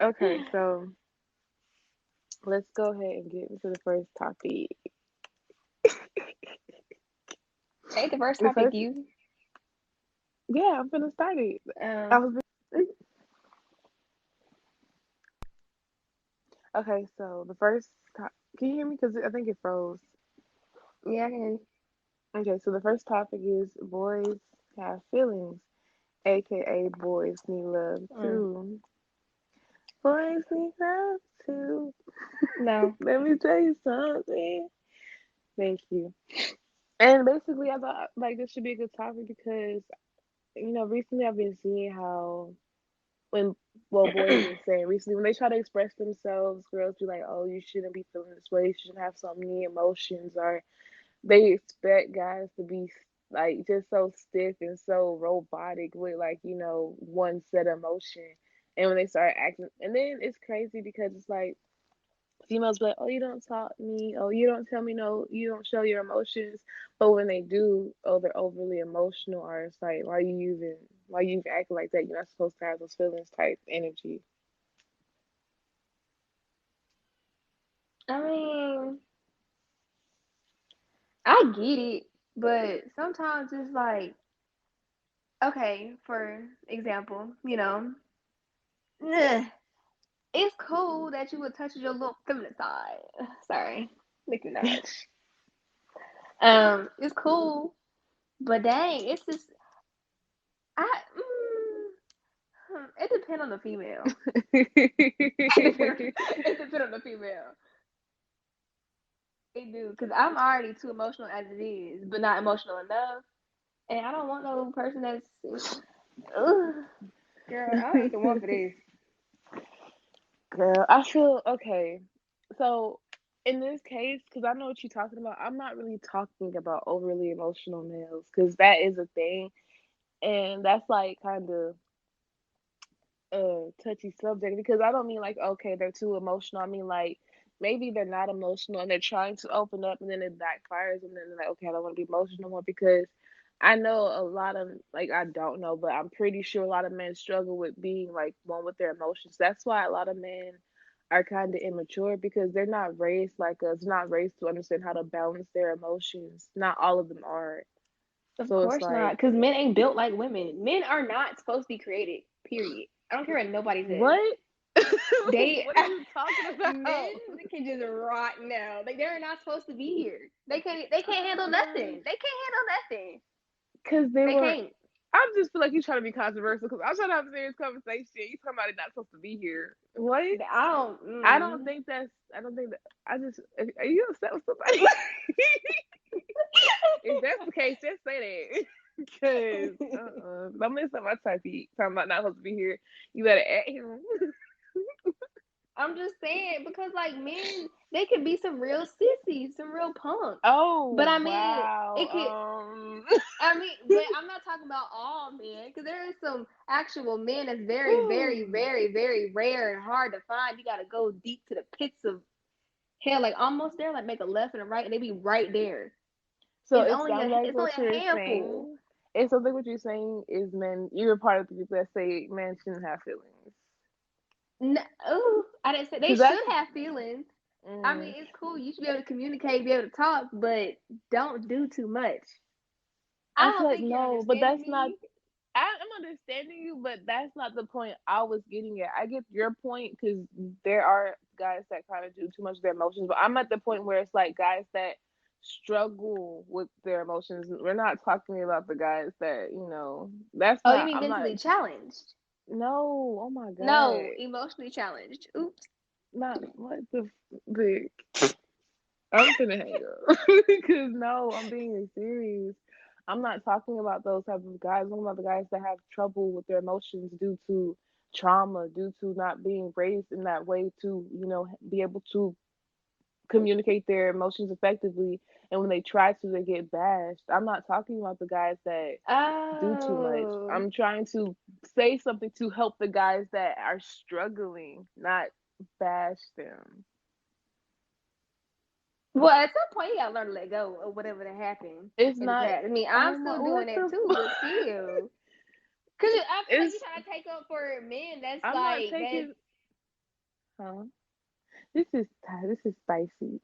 Okay, so let's go ahead and get into the first topic. Ain't the first The topic first, you? yeah, I'm gonna start it. I Um, was okay. So the first, can you hear me? Because I think it froze. yeah, I can. Okay, so the first topic is boys have feelings, aka boys need love Mm, too. Boys need love too. no. Let me tell you something. Thank you. And basically, I thought like this should be a good topic because recently I've been seeing how when boys been saying recently when they try to express themselves, girls be like, "Oh, you shouldn't be feeling this way. You shouldn't have so many emotions," or they expect guys to be like just so stiff and so robotic with like one set of emotion. And when they start acting, and then it's crazy because it's like females be like, "Oh, you don't talk to me. Oh, you don't tell me no. You don't show your emotions." But when they do, oh, they're overly emotional, or it's like, why you even acting like that? You're not supposed to have those feelings type energy. I mean, I get it, but sometimes it's like, okay, for example, ugh, it's cool that you would touch your little feminine side. Sorry, Nicki Minaj. It's cool, but dang, it's just I. It depends on the female. It depends on the female. It do, because I'm already too emotional as it is, but not emotional enough. And I don't want no person that's, ugh, girl, I ain't the one for this. Girl, I feel okay. So in this case, because I know what you're talking about, I'm not really talking about overly emotional males because that is a thing, and that's like kind of a touchy subject because I don't mean like okay they're too emotional. I mean like maybe they're not emotional and they're trying to open up and then it backfires and then they're like okay I don't want to be emotional more because I know a lot of like I don't know but I'm pretty sure a lot of men struggle with being like one with their emotions. That's why a lot of men are kind of immature because they're not raised like us, not raised to understand how to balance their emotions. Not all of them are. Of So it's course not, like because men ain't built like women. Men are not supposed to be created, period. I don't care what nobody says. what? They, What are you talking men about? can just rot now. Like, they're not supposed to be here. They can't Oh handle my gosh. nothing. They can't handle nothing. Because they They were. can't. I just feel like you're trying to be controversial because I'm trying to have a serious conversation. You talking about it not supposed to be here. What? I don't, I don't think that's. I don't think that. I just. Are you upset with somebody? If that's the case, just say that. Because don't mess up my type. Talking about not supposed to be here. You better at him. I'm just saying, because like, men, they can be some real sissies, some real punks. But Oh I mean, it could. wow. I mean, but I'm not talking about all men, because there is some actual men that's very, very, very, very rare and hard to find. You got to go deep to the pits of hell, like almost there, like make a left and a right, and they be right there. So it sounds like It's only what a you're handful. saying. It sounds like what you're saying is men. You're part of the people that say men shouldn't have feelings. No, ooh, I didn't say they Cause that's. should have feelings. I mean, Mm, it's cool. You should be able to communicate, be able to talk, but don't do too much. I I feel don't like think you're no, but understanding that's not. me. I'm understanding you, but that's not the point I was getting at. I get your point because there are guys that kind of do too much of their emotions, but I'm at the point where it's like guys that struggle with their emotions. We're not talking about the guys that That's Oh, you not. mean I'm not. mentally challenged? No. Oh my No, god. emotionally challenged. Oops. Not what the. I'm finna hang up because no, I'm being serious. I'm not talking about those type of guys. I'm talking about the guys that have trouble with their emotions due to trauma, due to not being raised in that way to, be able to communicate their emotions effectively. And when they try to, they get bashed. I'm not talking about the guys that do too much. Oh. I'm trying to say something to help the guys that are struggling, not bash them. Well, at some point, you gotta learn to let go of whatever that happened It's in the not. past. I mean, I'm Oh my! still doing What that the? too, but still. Cause I feel like you It's trying to take up for men. That's I'm not like that's taking. Huh? This is spicy.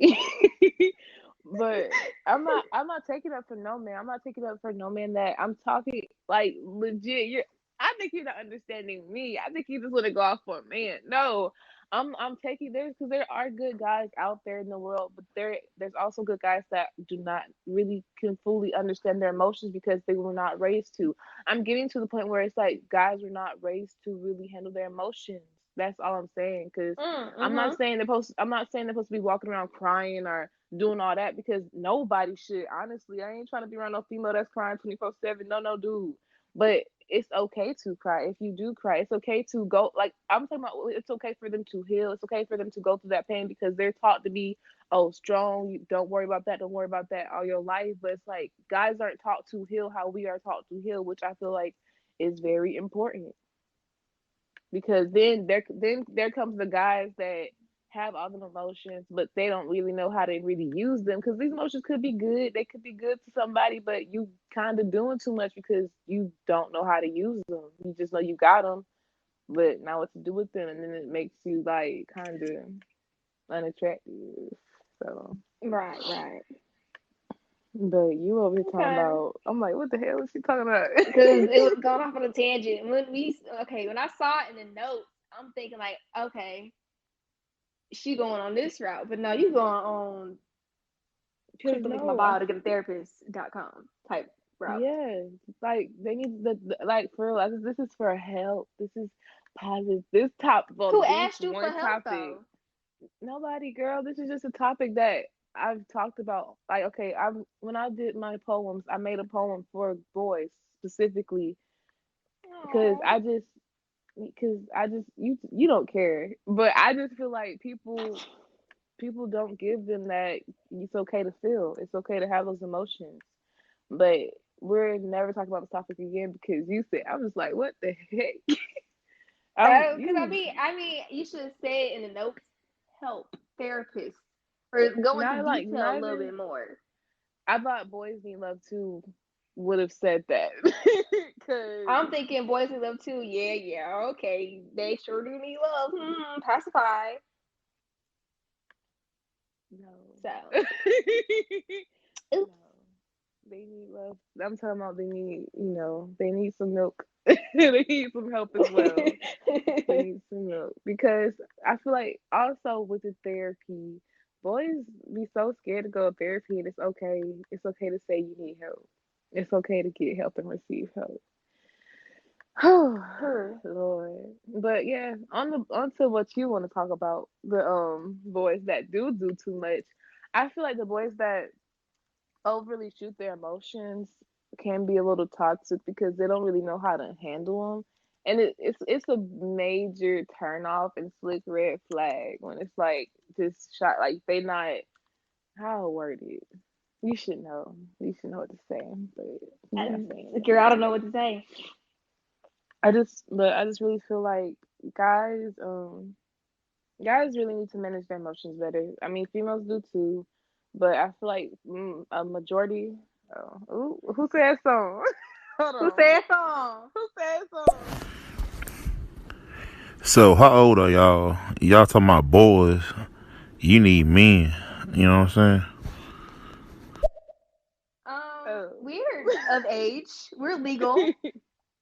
But I'm not taking up for no man. I'm not taking up for no man that I'm talking like legit. I think you're not understanding me. I think you just want to go off for a man. No. I'm taking this because there are good guys out there in the world, but there's also good guys that do not really can fully understand their emotions because they were not raised to. I'm getting to the point where it's like guys were not raised to really handle their emotions. That's all I'm saying. Because mm-hmm. I'm not saying they're supposed to be walking around crying or doing all that because nobody should. Honestly, I ain't trying to be around no female that's crying 24/7. No, no, dude. But it's okay to cry. If you do cry, it's okay to go. Like I'm talking about, it's okay for them to heal. It's okay for them to go through that pain because they're taught to be, oh, strong. You don't worry about that. Don't worry about that all your life. But it's like guys aren't taught to heal how we are taught to heal, which I feel like is very important because then there comes the guys that have all the emotions but they don't really know how to really use them because these emotions could be good, they could be good to somebody, but you kind of doing too much because you don't know how to use them. You just know you got them but not what to do with them, and then it makes you like kind of unattractive. So Right, right. but you over here talking Okay. about, I'm like, what the hell is she talking about? Because it was going off on a tangent. When I saw it in the notes, I'm thinking like, okay, she going on this route, but no, you going on Because click the link in my no, bio to get a therapist.com type route. yeah, like they need like for real. Like, this is for help. This is positive. This top, well, Who this asked you for one help topic. though? Nobody, girl. This is just a topic that I've talked about. Like, okay, I when I did my poems, I made a poem for boys specifically because Oh, you don't care, but I just feel like people don't give them that. It's okay to feel. It's okay to have those emotions. But we're never talking about this topic again because you said, I was like, what the heck? because You you should say it in the notes. Help therapist or go into not like detail a not little even. bit more. I thought boys need love too would have said that because I'm thinking boys need love too. Yeah, yeah, okay. They sure do need love. Pacify. no, So, no, oops. they need love. I'm talking about they need some milk. They need some help as well. They need some milk because I feel like also with the therapy, boys be so scared to go to therapy, and it's okay. It's okay to say you need help. It's okay to get help and receive help. Oh Her. Lord, but yeah, on to what you want to talk about, the boys that do too much. I feel like the boys that overly shoot their emotions can be a little toxic because they don't really know how to handle them. And it's a major turn off and slick red flag when it's like just shot like they not how I word it. You should know. You should know what to say, but you're not saying Girl, I it. don't know what to say. I just really feel like guys guys really need to manage their emotions better. I mean, females do too, but I feel like a majority. Oh, ooh, who said so? Hold Who on. said so? Who said so? So how old are y'all? Y'all talking about boys? You need men. You know what I'm saying? Oh. We're of age. We're legal.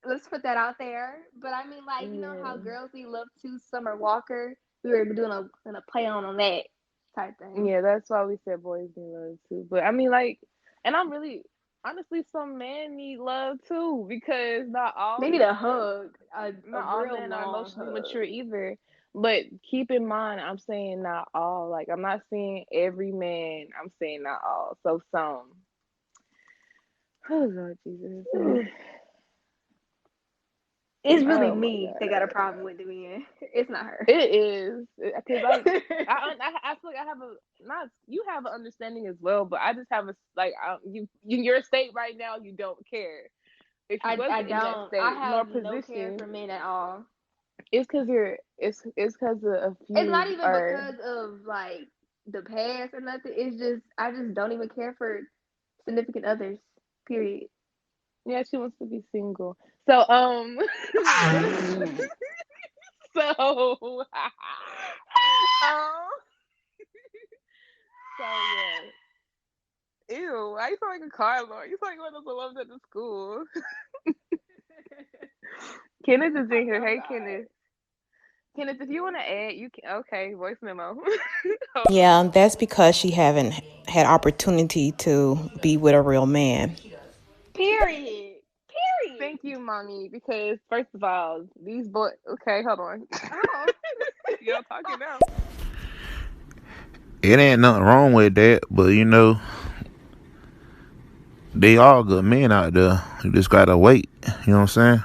Let's put that out there. But I mean, like, you know how Yeah, girls need love too, Summer Walker. We were doing a play on that type thing. yeah. That's why we said boys need love too. But I mean, like, and I'm really honestly, some men need love too because They need a hug, a not all real men are long emotionally hug. mature either. But keep in mind, I'm saying not all. Like, I'm not saying every man. I'm saying not all. So some. Oh Lord Jesus. It's really Oh my me that got a God. problem with the men. It's not her. It is because I feel like I have a not you have an understanding as well, but I just have a like you in your state right now you don't care. If you I wasn't in that don't. I state nor have no care position, for men at all. it's because it's because of a It's not few even are because of like the past or nothing. It's just I just don't even care for significant others. Period. Yeah, she wants to be single. So so um so yeah. Ew, why you sound like a car alarm? You sound like one of those alarms at the school. Kenneth is in here. Hey Kenneth. Kenneth, if you want to add, you can. Okay, voice memo. Hold on. Yeah, that's because she haven't had opportunity to be with a real man. Period. Period. Thank you, mommy. Because first of all, these boys. Okay, hold on. Oh. Y'all talking now? It ain't nothing wrong with that, but they all good men out there. You just gotta wait. You know what I'm saying?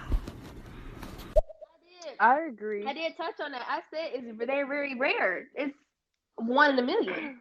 I did. I I agree. did touch on that. I said they're very rare. It's one in a million.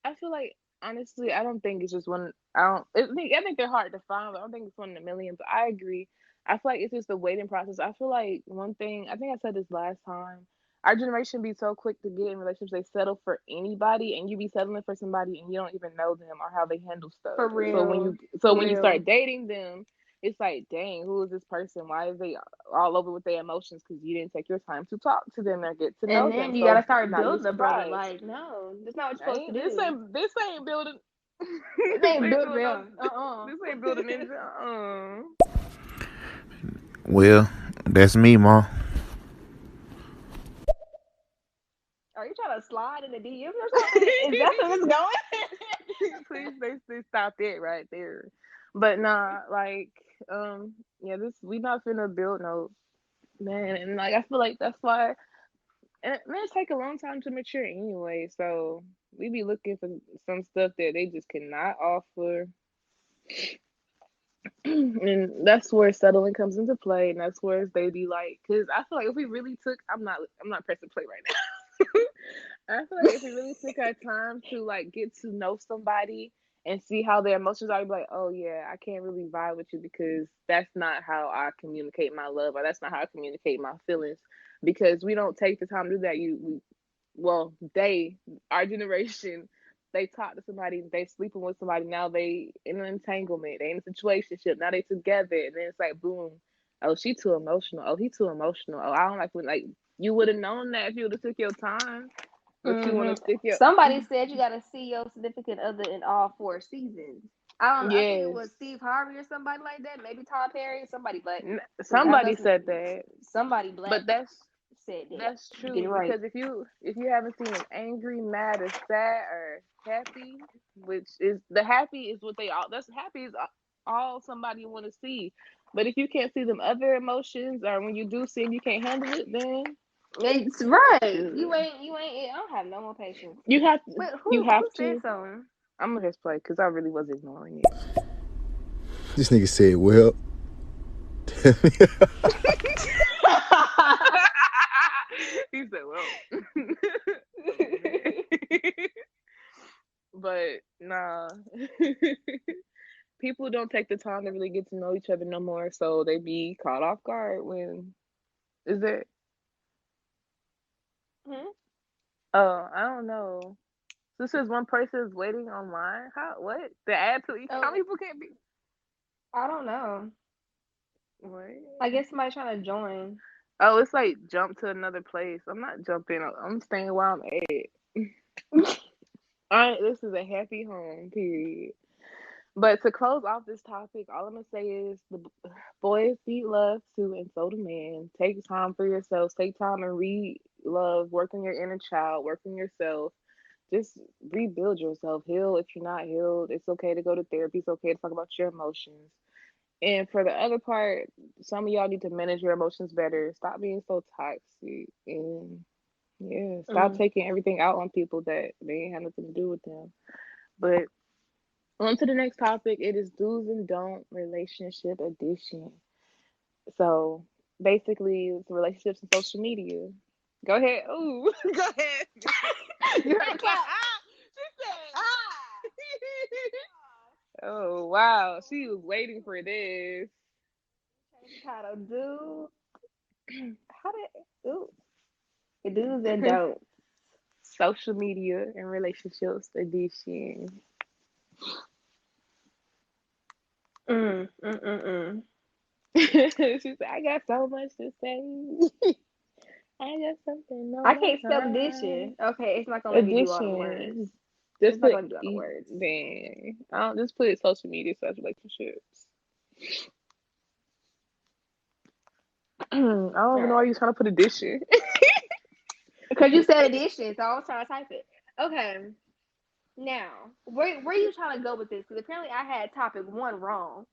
I feel like honestly, I don't think it's just one. I think they're hard to find, but I don't think it's one in a million. But I agree. I feel like it's just the waiting process. I feel like one thing. I think I said this last time. Our generation be so quick to get in relationships. They settle for anybody, and you be settling for somebody, and you don't even know them or how they handle stuff. For So when real. you so For when you real. start dating them, it's like, dang, who is this person? Why is they all over with their emotions? Because you didn't take your time to talk to them or get to And know them. then you gotta So start now you're building a brother. surprised. Like, no, that's not what you're I supposed to ain't this do. ain't this ain't building This this ain't ain't built doing no real. Uh-uh. this ain't building ninja. Well, that's me, ma. Are you trying to slide in the DMs or something? Is that where it's Please they stop it right there. But nah, like yeah, this we not finna build no man, and like I feel like that's why and men take a long time to mature anyway, so we be looking for some stuff that they just cannot offer. And that's where settling comes into play, and that's where they be like, because I feel like if we really took, I'm not pressing play right now. I feel like if we really took our time to like get to know somebody and see how their emotions are, we'd be like, oh yeah, I can't really vibe with you because that's not how I communicate my love, or that's not how I communicate my feelings, because we don't take the time to do that. Well, our generation, they talk to somebody, they sleeping with somebody, now they in an entanglement, they in a situationship, now they together, and then it's like boom, oh she too emotional, oh he too emotional, oh I don't like when like you would have known that if you would have took your time, but you want hmm to stick your Somebody said you gotta see your significant other in all four seasons. I don't know. I think it yes. was Steve Harvey or somebody like that. Maybe Todd Perry, somebody black. Because I know Somebody said that, somebody black but said that. that's You get it true right. because if you haven't seen them angry, mad, or sad or happy, which is the happy is what they all that's happy is all somebody want to see. But if you can't see them other emotions, or when you do see them, you can't handle it, then It's right. uh, You ain't. I don't have no more patience. you have to But you who have said to. so? I'm gonna just play because I really was ignoring it. This nigga said, well, He said, "Well, amen." But nah, people don't take the time to really get to know each other no more, so they be caught off guard when is there. Hmm? I don't know. This is one person is waiting online. How? What? The add to each? How Oh, many people can't be? I don't know. What? I guess somebody trying to join. Oh, it's like jump to another place. I'm not jumping. I'm staying where I'm at. This is a happy home. Period. But to close off this topic, all I'm gonna say is the boys need love too, and so do men. Take time for yourselves. Take time and read love. Work on your inner child. Work on yourself. Just rebuild yourself. Heal if you're not healed. It's okay to go to therapy. It's okay to talk about your emotions. And for the other part, some of y'all need to manage your emotions better. Stop being so toxic, and yeah, stop Mm. taking everything out on people that they ain't have nothing to do with them. But on to the next topic. It is do's and don't relationship edition. So basically, it's relationships and social media. Go ahead. Ooh, go ahead. You heard the clap. She said, Ah. "Oh wow, she was waiting for this." Change the title. Do how did ooh, it do's and don't. Social media and relationships edition. She said, "I got so much to say. I got something on I my can't spell mind." addition. Okay, it's not gonna let me do all the words. Addition. It's Just not put gonna do all the words. man. I don't just put social media slash relationships. I don't All even know right. why you trying to put addition. Because you said addition, so I was trying to type it. Okay. Now, where are you trying to go with this? Because apparently I had topic one wrong.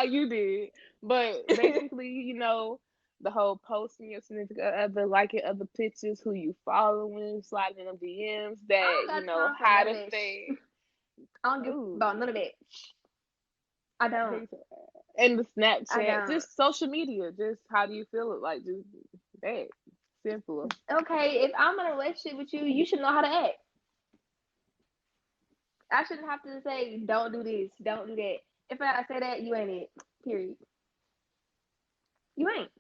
You did. But basically, the whole posting your significant other, liking other pictures, who you following, sliding in them DMs, I that, don't got time for how none of to that. say, I don't give ooh, about none of that. I don't. and the I Snapchat, don't. just social media, just how do you feel it? Like, just that. Simple. Okay, if I'm in a relationship with you, you should know how to act. I shouldn't have to say, don't do this, don't do that. If I say that, you ain't it. Period. You ain't.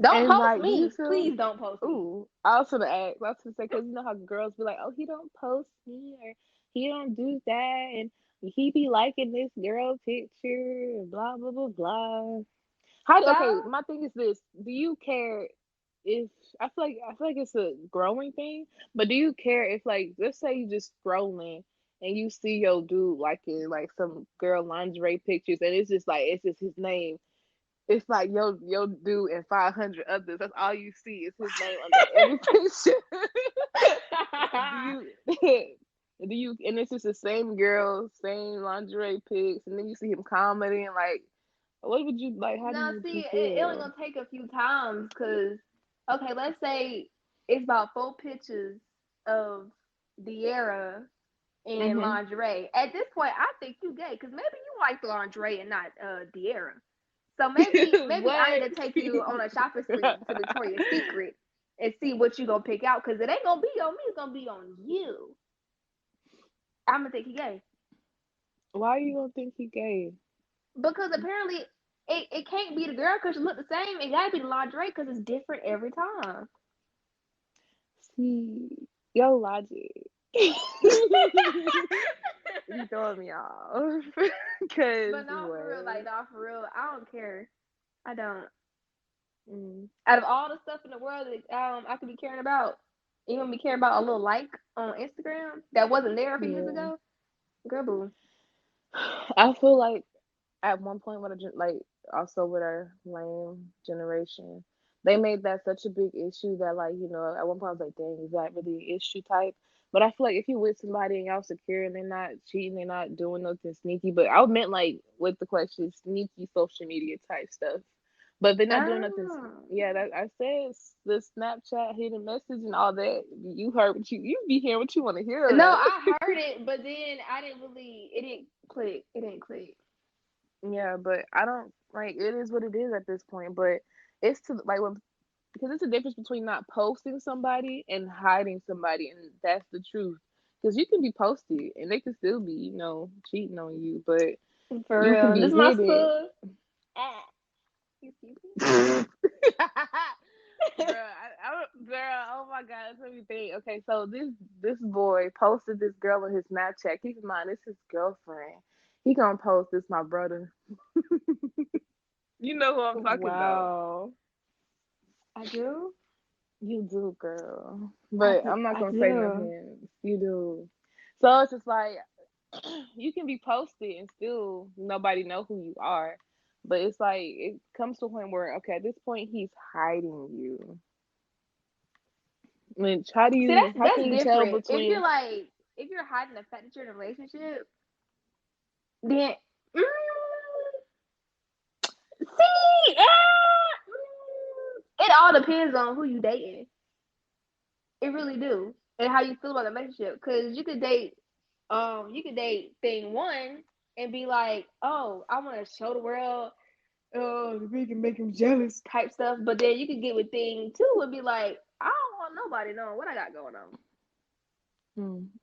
Don't And post like, do you me. feel? Please don't post me. Ooh, I was gonna ask. I was gonna say because you know how girls be like, "Oh, he don't post me, or he don't do that, and he be liking this girl picture, and blah blah blah blah." Okay, Child, my thing is this: do you care if I feel like it's a growing thing, but do you care if, like, let's say you just scrolling and you see your dude liking like some girl lingerie pictures, and it's just his name. It's like yo dude and 500 others. That's all you see is his name under every picture. do you do you and it's just the same girl, same lingerie pics, and then you see him commenting like, what would you like? How no, would see, you it only feel? gonna take a few times because, okay, let's say it's about 4 pictures of De'Ara in Hmm. lingerie. At this point, I think you gay because maybe you like the lingerie and not De'Ara. So maybe I What? need to take you on a shopping spree to Victoria's Secret and see what you gonna pick out because it ain't gonna be on me, it's gonna be on you. I'm gonna think he gay Why you don't think he gay? because apparently it can't be the girl because she look the same. It gotta be the lingerie because it's different every time. See, yo logic. You throwing me off. Cause But no, for real, like what? no, for real, I don't care. I don't. Mm, Out of all the stuff in the world that I could be caring about, you gonna be caring about a little like on Instagram that wasn't there a few years yeah. ago? Girl, boo. I feel like at one point with like also with our lame generation, they made that such a big issue that, like, at one point I was like, dang, is that really an issue type? But I feel like if you with somebody and y'all secure and they're not cheating, they're not doing nothing sneaky. But I meant like with the question, sneaky social media type stuff. But they're not doing nothing. Oh. Yeah, that I said the Snapchat hidden message and all that. You heard what you be hearing what you want to No, hear. I heard it, but then I didn't really. It didn't click. It didn't click. Yeah, but I don't like it is what it is at this point. But it's to like when because it's a difference between not posting somebody and hiding somebody, and that's the truth. Because you can be posted and they can still be, cheating on you, but For you can real. This be is my hidden. son. Ah. Excuse me. Girl, girl, oh my God, that's what we think. Okay, so this boy posted this girl on his Snapchat. Keep in mind, it's his girlfriend. He gonna post this my brother. You know who I'm talking about. Wow. I do. You do, girl. I But do. I'm not I gonna say no do. names. You do. So it's just like you can be posted and still nobody know who you are. But it's like it comes to a point where, okay, at this point he's hiding you. Which See, how that's can you tell different. between If you're hiding the fact that you're in a relationship, then mm, see, it all depends on who you dating. It really do, and how you feel about the relationship. Because you could date thing one and be like, oh, I want to show the world, oh, we can make him jealous type stuff. But then you could get with thing two and be like, I don't want nobody knowing what I got going on.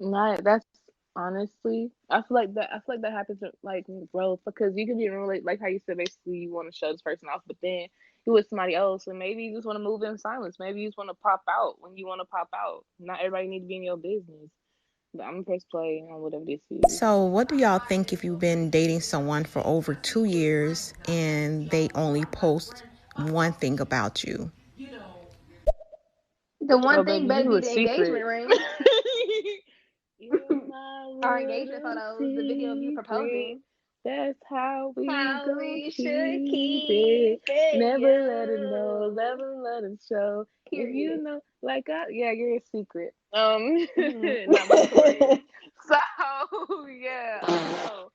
not that's honestly I feel like that happens with, like, in growth, because you can be really like how you said, basically you want to show this person off, but then you with somebody else and maybe you just want to move in silence. Maybe you just want to pop out when you want to pop out. Not everybody needs to be in your business. But I'm gonna press play on whatever this is. So, what do y'all think if you've been dating someone for over 2 years and they only post one thing about you? The Oh, one thing baby, better you be a the engagement secret. ring. You're my Our engagement little photos, the video of you secret. proposing. That's how we How gon' we should keep it. keep it, Never let it know, yo. never let it show. If you Period. know, like I, yeah, you're a secret. Mhm. Not my Taurus. So yeah, so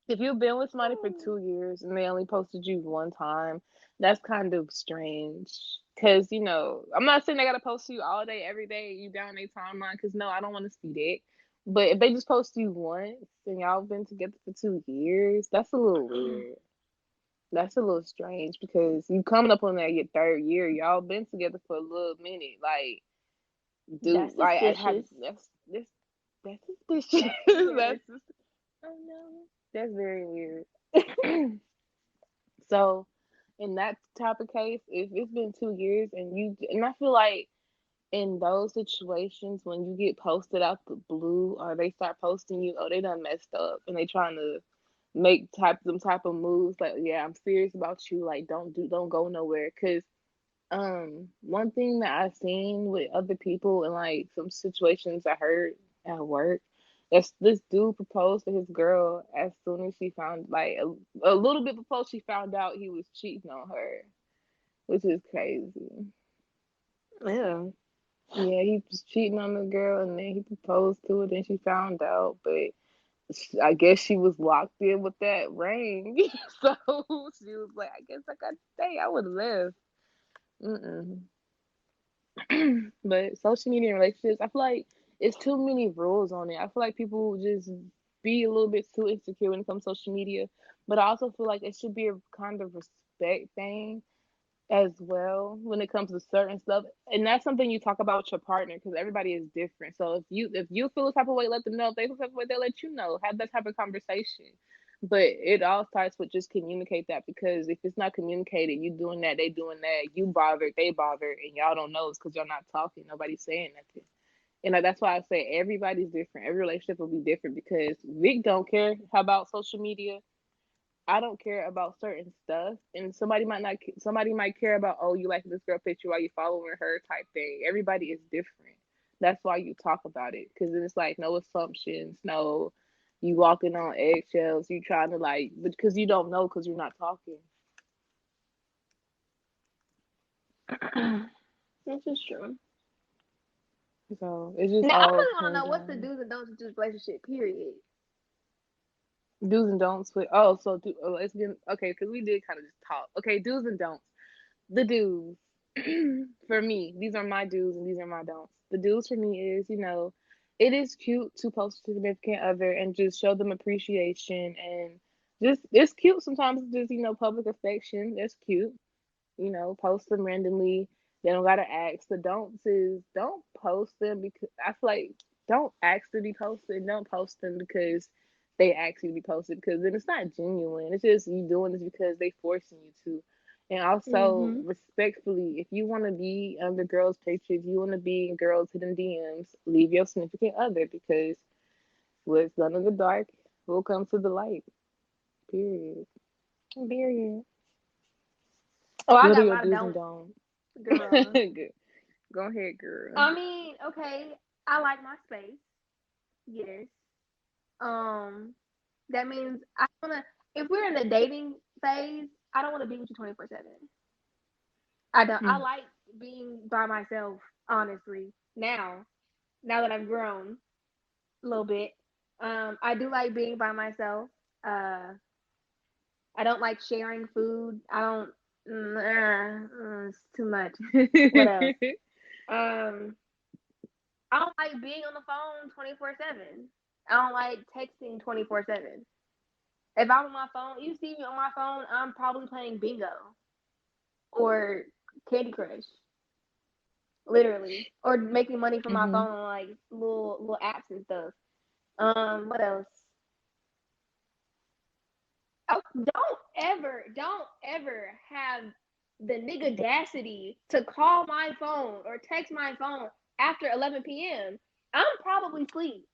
if you've been with somebody for 2 years and they only posted you one time, that's kind of strange. Cause I'm not saying they gotta post you all day, every day, you down their timeline. Cause no, I don't want to see that. But if they just post you once and y'all been together for 2 years, that's a little weird. That's a little strange because you coming up on that your third year. Y'all been together for a little minute. Like, dude, That's like I have suspicious. that's suspicious. Yes. That's just, oh no, that's very weird. So, in that type of case, if it's been 2 years and I feel like in those situations when you get posted out the blue or they start posting you, oh, they done messed up and they trying to make them type of moves like, yeah, I'm serious about you, like don't go nowhere. Cause one thing that I've seen with other people and like some situations I heard at work, that's this dude proposed to his girl as soon as she found like a little bit before she found out he was cheating on her, which is crazy. Yeah. Yeah, he was cheating on the girl and then he proposed to her, then she found out, but I guess she was locked in with that ring. So she was like, I guess I got to stay. I would have left. Mm-mm. But social media and relationships, I feel like it's too many rules on it. I feel like people just be a little bit too insecure when it comes to social media. But I also feel like it should be a kind of respect thing as well when it comes to certain stuff. And that's something you talk about with your partner because everybody is different. So if you feel a type of way, let them know. If they feel a type of way, they'll let you know. Have that type of conversation. But it all starts with just communicate that because if it's not communicated, you doing that, they doing that, you bothered, they bothered, and y'all don't know it's because y'all not talking. Nobody's saying nothing. And that's why I say everybody's different. Every relationship will be different because Vic don't care about social media. I don't care about certain stuff, and somebody might not. Somebody might care about, oh, you like this girl picture while you following her type thing. Everybody is different. That's why you talk about it because it's like no assumptions, no, you walking on eggshells. You trying to like, because you don't know because you're not talking. This is true. So it's just Now I all really want to know depends what's the on do's and don'ts of this relationship. Period. do's and don'ts. With so let's get okay because we did kind of just talk. Okay, do's and don'ts. The do's for me, these are my do's and these are my don'ts. The do's for me is, it is cute to post a significant other and just show them appreciation and just it's cute sometimes just, public affection. That's cute. Post them randomly. They don't gotta ask. The don'ts is don't post them because I feel like don't ask to be posted. Don't post them because they ask you to be posted because then it's not genuine. It's just you doing this because they forcing you to. And also Mm-hmm. respectfully, if you want to be under girls' pictures, you want to be in girls' hidden DMs, leave your significant other because what's done in the dark will come to the light. Period. Period. Oh, I What are got a your lot of do's and don'ts, don'ts? girl. Good. Go ahead, girl. I mean, okay, I like my space. Yes. Um, that means I wanna. If we're in the dating phase, I don't want to be with you 24/7. I don't. I Mm. like being by myself. Honestly, now that I've grown a little bit, I do like being by myself. Uh, I don't like sharing food. I don't. It's too much. What else? Um, I don't like being on the phone 24/7. I don't like texting 24/7. If I'm on my phone, you see me on my phone, I'm probably playing bingo or Candy Crush, literally, or making money from my Mhm. phone on like little apps and stuff. What else? Oh, don't ever have the niggadacity to call my phone or text my phone after 11 p.m., I'm probably asleep.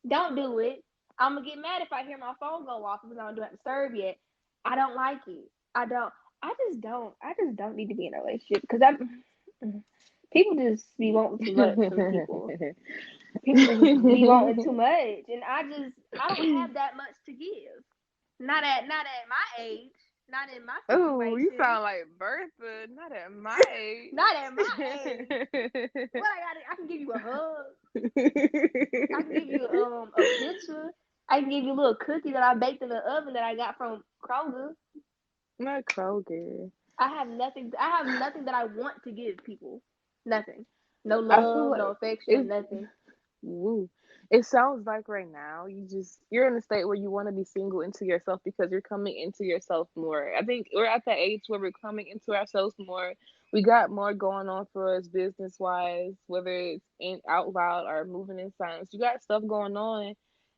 Don't do it. I'm gonna get mad if I hear my phone go off because I don't do not disturb yet. I don't like it. I don't. I just don't. I just don't need to be in a relationship because people just be wanting too much from people. People just be wanting too much, and I don't have that much to give. Not at my age. Not in my Oh, you situation. sound like Bertha. Not at my age. Not at my age. What I can give you a hug. I can give you a picture. I can give you a little cookie that I baked in the oven that I got from Kroger. Not Kroger. I have nothing. I have nothing that I want to give people. Nothing. No I feel love, no like affection, it. nothing. Woo. It sounds like right now you're in a state where you want to be single into yourself because you're coming into yourself more. I think we're at that age where we're coming into ourselves more. We got more going on for us business wise, whether it's in out loud or moving in silence. You got stuff going on,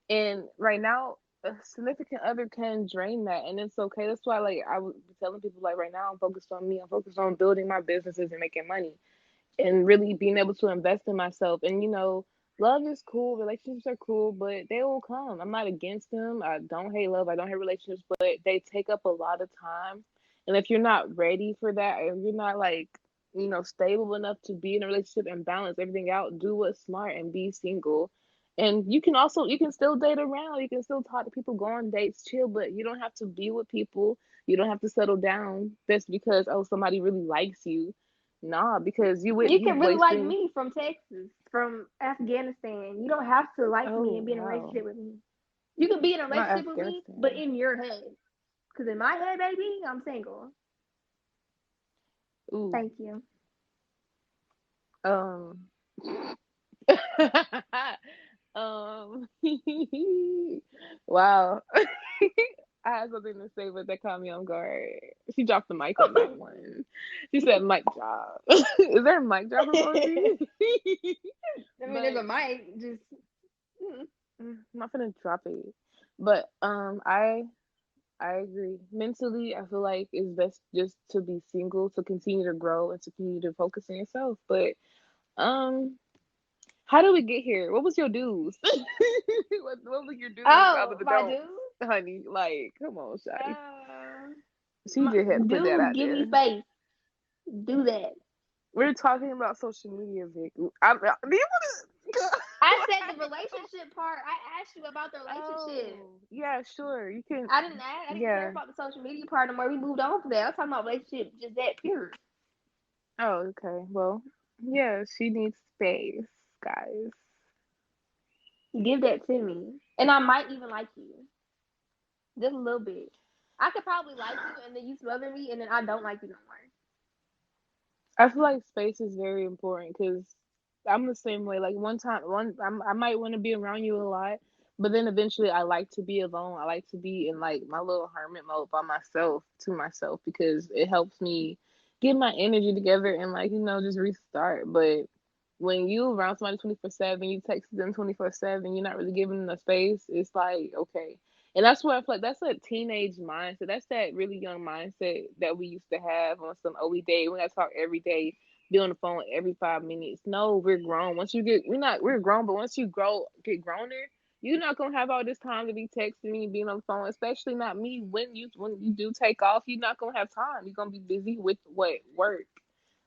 and right now a significant other can drain that, and it's okay. That's why like I would be telling people like right now I'm focused on me. I'm focused on building my businesses and making money and really being able to invest in myself. And love is cool, relationships are cool, but they will come. I'm not against them. I don't hate love. I don't hate relationships, but they take up a lot of time. And if you're not ready for that, or if you're not like, stable enough to be in a relationship and balance everything out, do what's smart and be single. And you can still date around. You can still talk to people, go on dates, chill, but you don't have to be with people. You don't have to settle down just because somebody really likes you. Nah, because You you can really like wasting. me from Texas, from Afghanistan. You don't have to like me Oh and be in a wow, relationship with me. You can be in a not relationship with me, but Afghanistan. in your head. Because in my head, baby, I'm single. Ooh, Thank you. um, um, wow. I had something to say, but that caught me on guard. She dropped the mic on that one. She said, "Mic drop." Is there a mic drop emoji? I mean, there's a But mic, just. I'm not gonna drop it. But I agree. Mentally, I feel like it's best just to be single, to continue to grow and to continue to focus on yourself. But um, how did we get here? What was your dues? what was your dues out Oh, of the my don't, dude. honey? Like, come on, Shotty. Uh, She just had to put that dude, out give me there. space. Do that. We're talking about social media, Vic. Do you want to? I said the relationship part. I asked you about the relationship. Oh, yeah, sure. You can. I didn't ask. I didn't care Yeah. about the social media part no more. We moved on from that. I was talking about relationship, just that pure. Oh, okay. Well, yeah, she needs space, guys. Give that to me, and I might even like you, just a little bit. I could probably like you, and then you smother me, and then I don't like you no more. I feel like space is very important because I'm the same way. Like I might want to be around you a lot, but then eventually I like to be alone. I like to be in like my little hermit mode by myself to myself because it helps me get my energy together and like just restart. But when you around somebody 24/7, you text them 24/7, you're not really giving them the space. It's like okay. And that's what I feel like that's a teenage mindset. That's that really young mindset that we used to have on some we date. We gotta talk every day, be on the phone every 5 minutes. No, we're grown. Once you get we're grown, but once you get growner, you're not gonna have all this time to be texting me, being on the phone, especially not me. When you do take off, you're not gonna have time. You're gonna be busy with what work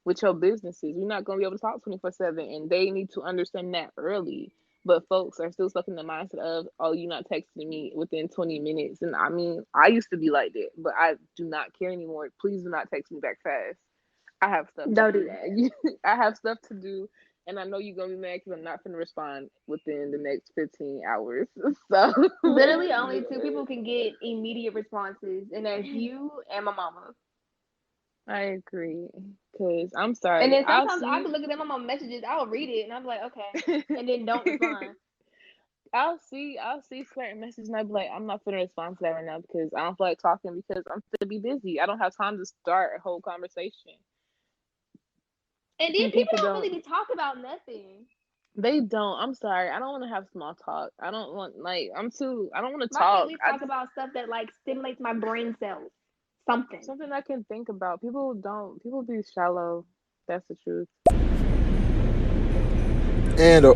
with your businesses. You're not gonna be able to talk 24/7, and they need to understand that early. But folks are still stuck in the mindset of, oh, you're not texting me within 20 minutes. And I mean, I used to be like that, but I do not care anymore. Please do not text me back fast. I have stuff to Don't do do. that. I have stuff to do, and I know you're gonna be mad because I'm not gonna respond within the next 15 hours. So Literally, only two people can get immediate responses, and that's you and my mama. I agree. Cause I'm And sorry. then I'll sometimes I see. could look at them on my messages, I'll read it, and I'm like, okay, and then don't respond. I'll see certain messages and I'll be like, I'm not gonna respond to that right now because I don't feel like talking because I'm gonna be busy. I don't have time to start a whole conversation. And then And people people don't don't really be talking about nothing. they don't. I'm sorry. I don't want to have small talk. I don't want I don't want to Why can't talk. we I talk just about stuff that like stimulates my brain cells? Something. something I can think about. People be shallow. That's the truth. And ooh.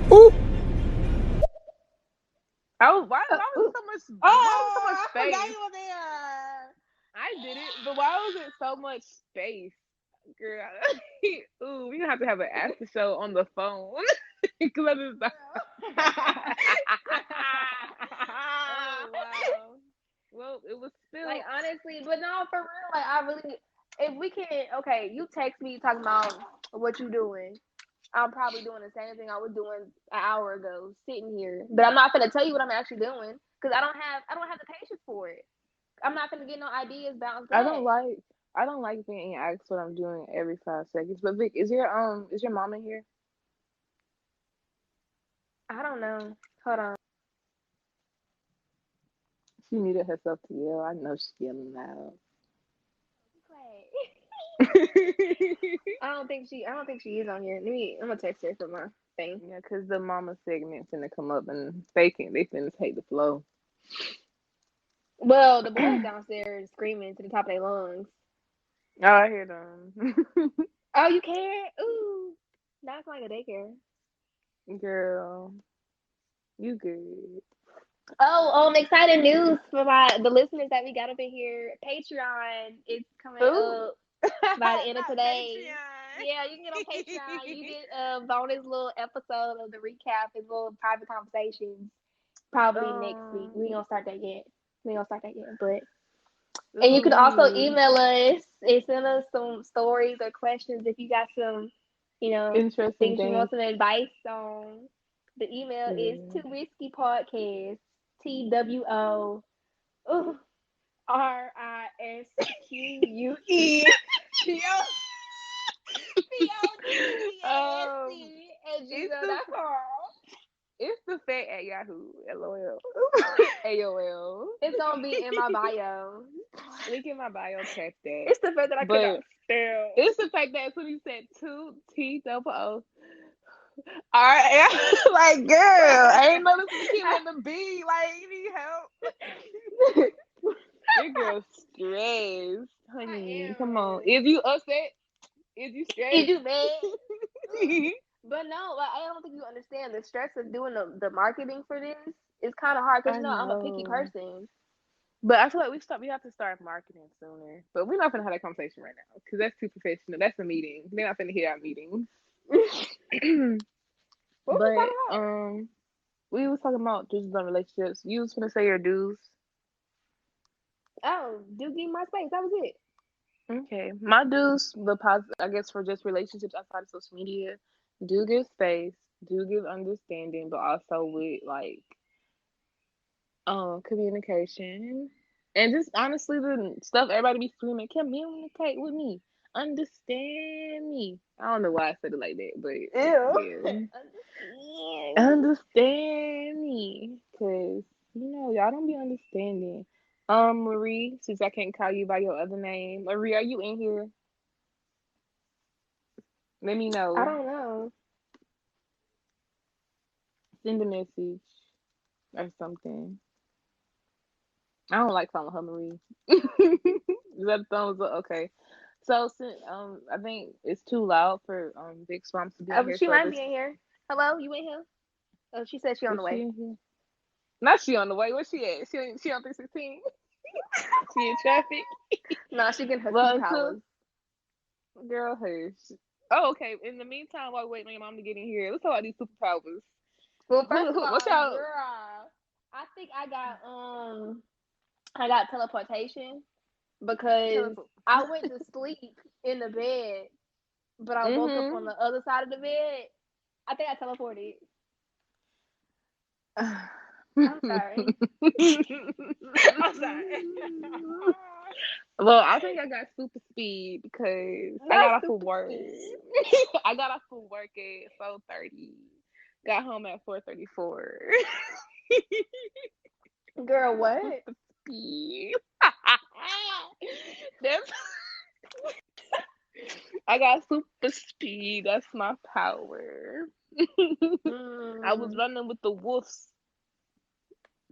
Oh, why was it so much? Why was it so much I space? forgot you were there. I did it, but why was it so much space, girl? Ooh, we gonna have to have an after show on the phone because I just. Oh wow. Well, it was spilled. Like honestly, but no, for real. Like I really, if we can, okay, you text me talking about what you doing. I'm probably doing the same thing I was doing an hour ago, sitting here. But I'm not gonna tell you what I'm actually doing because I don't have the patience for it. I'm not gonna get no ideas bounced I back. don't like being asked what I'm doing every 5 seconds. But Vic, is your mom in here? I don't know. Hold on. She muted herself to yell. I know she's yelling loud. I don't think she is on here. I'm gonna text her from my thing. Yeah, cause the mama segment's gonna come up and they finna take the flow. Well, the boys downstairs screaming to the top of their lungs. Oh, I hear them. Oh, you can't? Ooh, that's like a daycare. Girl, you good. Oh, exciting news for the listeners that we got up in here. Patreon is coming Ooh. up by the end of Not today. Patreon. Yeah, you can get on Patreon. You get a bonus little episode of the recap and little private conversations. Probably next week. We ain't gonna start that yet. But and you can also Ooh. email us and send us some stories or questions if you got some, Interesting things you things. want some advice on. The email is Yeah. TWORISQUE, TWORISQUE Um, @gmail.com. it's the fat at Yahoo. LOL. AOL. It's gonna be in my bio. Link in my bio, tap that. It's the fact that I could not But spell. it's the fact that when you said 2TOO. Alright, like girl, I ain't know this was a kid on the B. Like, you need help. Your girl stressed, honey. Come on. If you upset, if you stressed, Is you mad? But no, like, I don't think you understand the stress of doing the marketing for this. It's kind of hard because I I'm a picky know. person. But I feel like we have to start marketing sooner. But we're not gonna have that conversation right now because that's too professional. That's a meeting. They're not gonna hear our meetings. What was we But talking about? we was talking about just on relationships. You was gonna say your dues. Oh, do give my space. That was it. Okay, my dues, I guess for just relationships outside of social media, do give space, do give understanding, but also with like communication and just honestly the stuff everybody be screaming, communicate with me, understand me. I don't know why I said it like that, but Ew. yeah, understand me, cause y'all don't be understanding. Marie, since I can't call you by your other name, Marie, are you in here? Let me I know. don't know. Send a message or something. I don't like calling her Marie. Is that a thumbs up? Okay. So since I think it's too loud for Big Swamps to be in here. She So might this be in here. Hello, you in here? Oh, she said she on is the she way. in here? Not she on the way. Where's she at? She on 316. She in traffic. No, she getting her Well, superpowers. girl, hush. Oh, okay. In the meantime, while we waiting on your mom to get in here, let's talk about these superpowers. Well, first of What's all, y'all? girl, I think I got teleportation because I went to sleep in the bed, but I woke up on the other side of the bed. I think I teleported. I'm sorry. I'm sorry. Well, I think I got super speed because I Not got off of super work. speed. I got off of work at 4:30. Got home at 4:34. Girl, what? Super speed. That's I got super speed. That's my power. I was running with the wolves.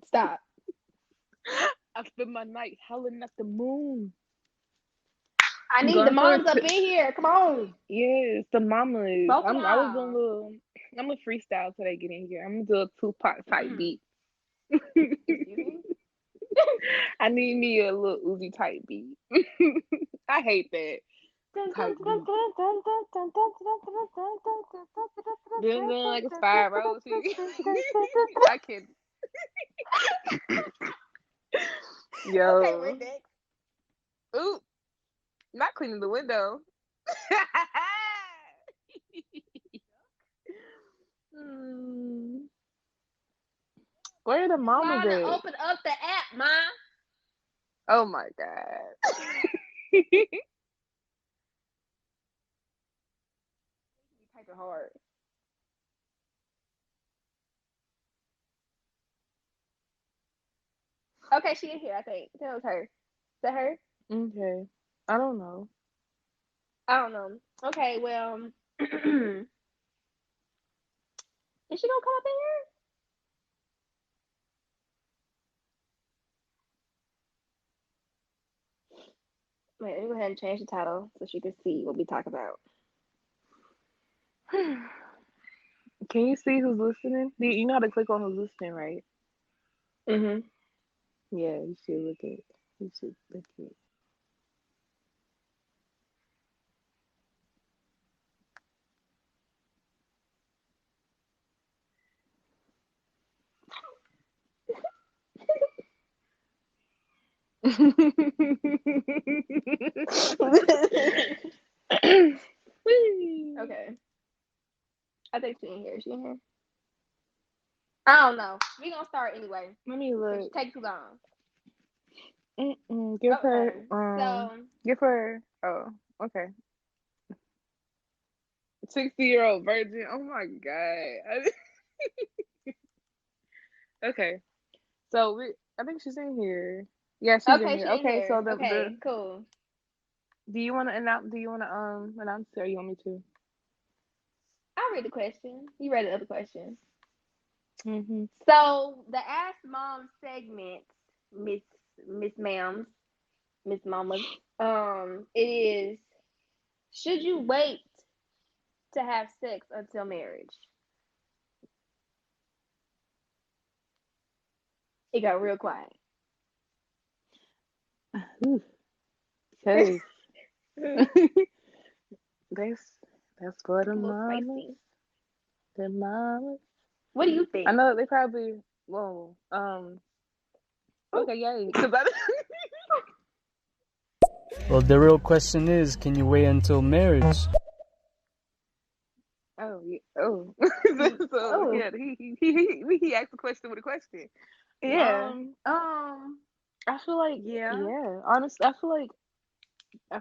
Stop. I spent my night howling at the moon. I need the Going for moms up in here. Come on. yes, the mamas. Both of I was y'all. on little. I'm a freestyle till they get in here. I'm gonna do a Tupac type beat. I need me a little Uzi type beat. I hate that type beat. Doing like a spiral. I can't. Yo. Okay, we're next. Ooh, not cleaning the window. Where are the mamas Trying to at? open up the app, ma. Oh my god. Typing hard. Okay, she in here, I think. That was her. Is that her? Okay. I don't know. I don't know. Okay, well, is she gonna come up in here? Wait, let me go ahead and change the title so she can see what we talk about. Can you see who's listening? You know how to click on who's listening, right? Mhm. Yeah, you should look at. You should look at. Okay. I think she in here. Is she in here? I don't know. We gonna start anyway. Let me look. Take too long. Give her. Okay. So Give her. Oh, okay. 60-year-old virgin. Oh my god. Okay. So I think she's in here. Yeah, she's in okay, here. she in Okay, here. so Okay, cool. do you want to announce? Do you want to announce it, or you want me to? I'll read the question. You read the other question. Mm-hmm. So the Ask Mom segment, Miss Ma'ams, Miss Mamas, it is: should you wait to have sex until marriage? It got real quiet. Cause A that's for the little mamas. spicy. The mamas. What do you I think? know they probably. Whoa. Okay, yay. Cause I. Well, the real question is, can you wait until marriage? Oh yeah. Oh. So Oh, yeah, he asked a question with a question. yeah. I feel like Yeah. yeah. Honestly, I feel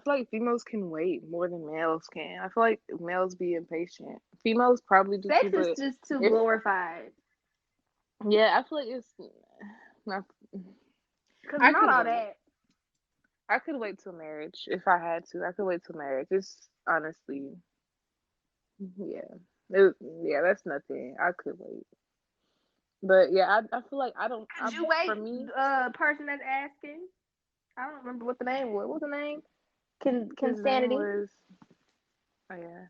like females can wait more than males can. I feel like males be impatient. Females probably do Sex too, is but just too if glorified. yeah, I feel like it's not. Cause I not could all wait. that. I could wait till marriage if I had to. I could wait till marriage. It's honestly, yeah, yeah, that's nothing. I could wait, but yeah, I feel like I don't. Could you For wait? me, Person that's asking. I don't remember what the name was. What's the name? his name Consanity. was. Oh yeah.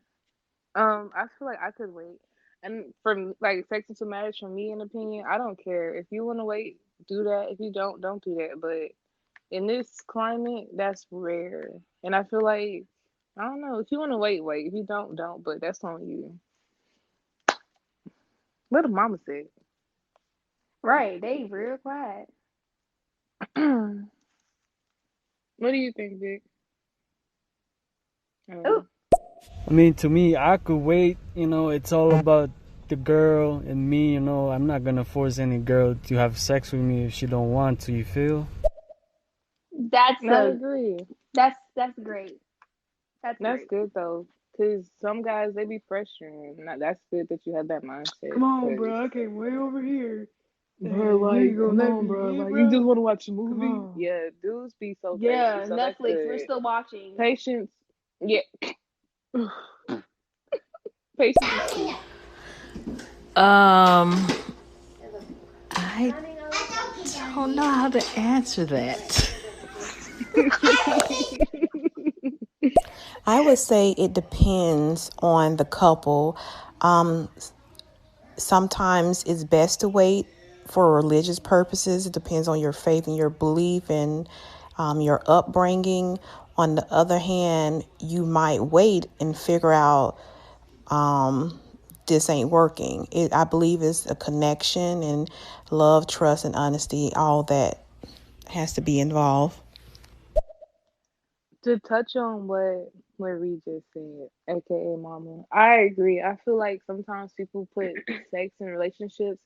I feel like I could wait, and like sex into marriage, from me, in opinion, I don't care if you want to wait, do that. If you don't do that. But in this climate, that's rare, and I feel like I don't know. If you want to wait, wait. If you don't. But that's on you. What the mama said. Right. They real quiet. What do you think, Vic? Oh, I mean, to me, I could wait. It's all about the girl and me. I'm not gonna force any girl to have sex with me if she don't want to. You feel? that's I a agree. that's great. That's That's great. good though, cause some guys they be pressuring. That's good that you have that mindset. Come on, 'Cause bro. I can't wait over here. bro, You ain't like, gonna come let on, me bro. eat, Like, you just bro. want to watch a Come movie? on. Yeah, dudes be so crazy. Yeah, So that's Netflix. We're good. still watching. Patience, yeah, patience is key. Um, I don't know how to answer that. I would say it depends on the couple. Um, Sometimes it's best to wait for religious purposes. It depends on your faith and your belief and your upbringing. On the other hand, you might wait and figure out this ain't working. I believe it's a connection, and love, trust, and honesty, all that has to be involved. To touch on what Reed just said, aka Mama, I agree. I feel like sometimes people put sex in relationships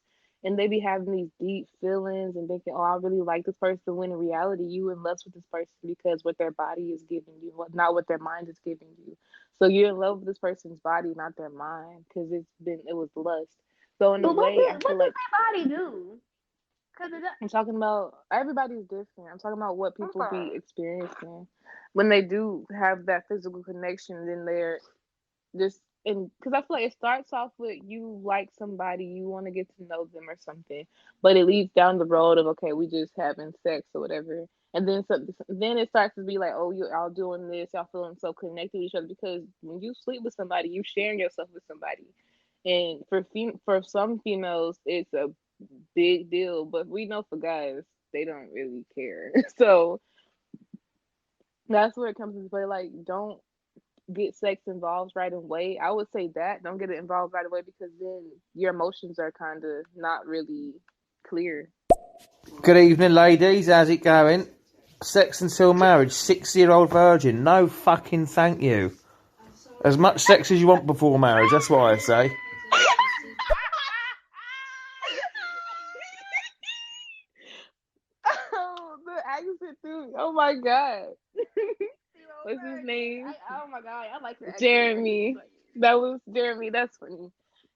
and they be having these deep feelings and thinking, "Oh, I really like this person," when in reality you in love with this person because what their body is giving you, not what their mind is giving you. So you're in love with this person's body, not their mind, because it was lust. So in a But way, I feel what does like their body do? Cause it I'm talking about everybody's different. I'm talking about what people be okay. experiencing when they do have that physical connection. Then they're just and because I feel like it starts off with you like somebody, you want to get to know them or something, but it leads down the road of okay, we just having sex or whatever, and then it starts to be like, oh, you all doing this, y'all feeling so connected with each other because when you sleep with somebody, you sharing yourself with somebody, and for some females, it's a big deal, but we know for guys, they don't really care. So that's where it comes into play. Like, don't get sex involved right away. I would say that don't get it involved right away because then your emotions are kind of not really clear. Good evening, ladies. How's it going? Sex until marriage, 6-year-old virgin. No fucking thank you. As much sex as you want before marriage, that's what I say. Oh, the accent too. Oh my god. What's his name? Oh my god, I like your accent, Margie. Jeremy. That was Jeremy. That's funny.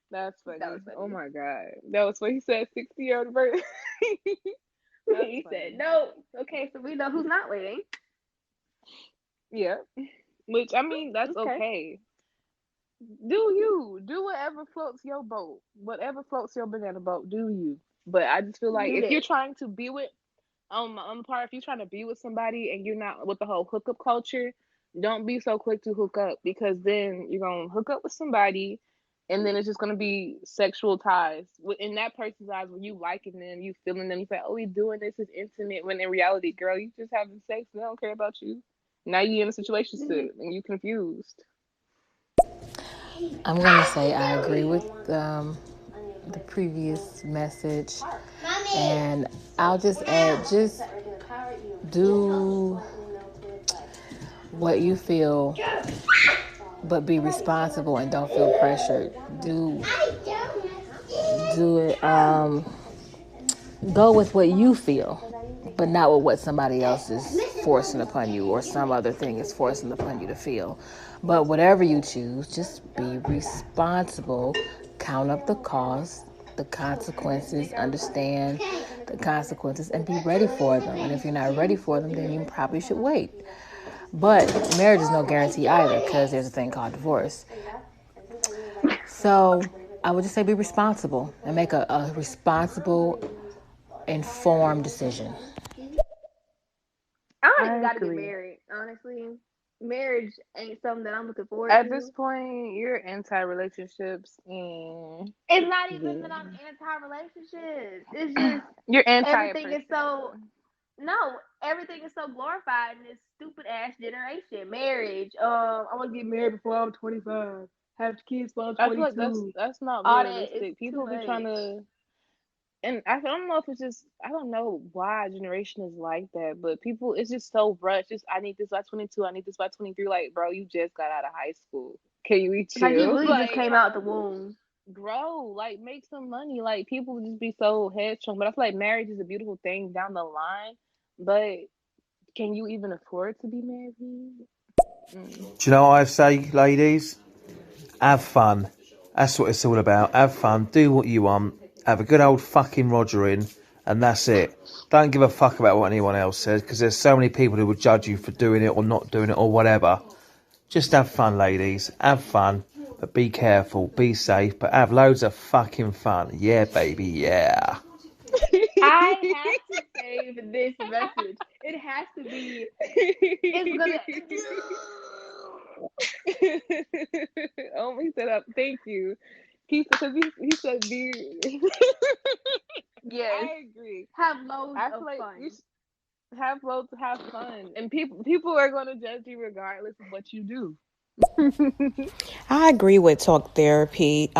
That's That was funny. Oh funny. my god. That was what he said. 60-year-old birthday. That's He said funny. no. Okay, so we know who's not waiting. Yeah. Which I mean, that's Okay, okay. Do whatever floats your boat, whatever floats your banana boat. Do you? But I just feel like do if you're that. trying to be with on the part, if you're trying to be with somebody and you're not with the whole hookup culture, don't be so quick to hook up because then you're gonna hook up with somebody, and then it's just gonna be sexual ties in that person's eyes when you liking them, you feeling them. You say, "Oh, we doing this is intimate," when in reality, girl, you just having sex. They don't care about you. Now you in a situation and you confused. I'm going to say I agree with the previous message. And I'll just add, just do what you feel, but be responsible and don't feel pressured. Do it. Go with what you feel, but not with what somebody else is forcing upon you or some other thing is forcing upon you to feel. But whatever you choose, just be responsible, count up the costs, the consequences, understand the consequences, and be ready for them. And if you're not ready for them, then you probably should wait. But marriage is no guarantee either because there's a thing called divorce. So I would just say be responsible and make a responsible, informed decision. I don't even I got to get agree. married. Honestly, marriage ain't something that I'm looking forward At this to. point, you're anti-relationships, and It's not even yeah, that I'm anti-relationships. It's just you're anti a everything is so person. no, everything is so glorified in this stupid ass generation. Marriage. I want to get married before I'm 25. Have kids before I'm I feel like that's 22. that's not All that is realistic. too People be trying much. to, and I don't know if it's just I don't know why our generation is like that, but people it's just so rushed. Just I need this by 22. I need this by 23. Like, bro, you just got out of high school. Can you Like you chill? really just Like, came out the womb. grow, like make some money. Like people just be so headstrong. But I feel like marriage is a beautiful thing down the line. But can you even afford to be married? Mm. Do you know what I say, ladies? Have fun. That's what it's all about. Have fun. Do what you want. Have a good old fucking Rogering, and that's it. Don't give a fuck about what anyone else says, because there's so many people who will judge you for doing it or not doing it or whatever. Just have fun, ladies. Have fun. But be careful. Be safe. But have loads of fucking fun. Yeah, baby. Yeah. I have to save this message. It has to be. It's gonna. Oh, we set up. Thank you. he said be. Yes. I agree. Have loads I of feel like fun. you should have fun, and people are going to judge you regardless of what you do. I agree with talk therapy.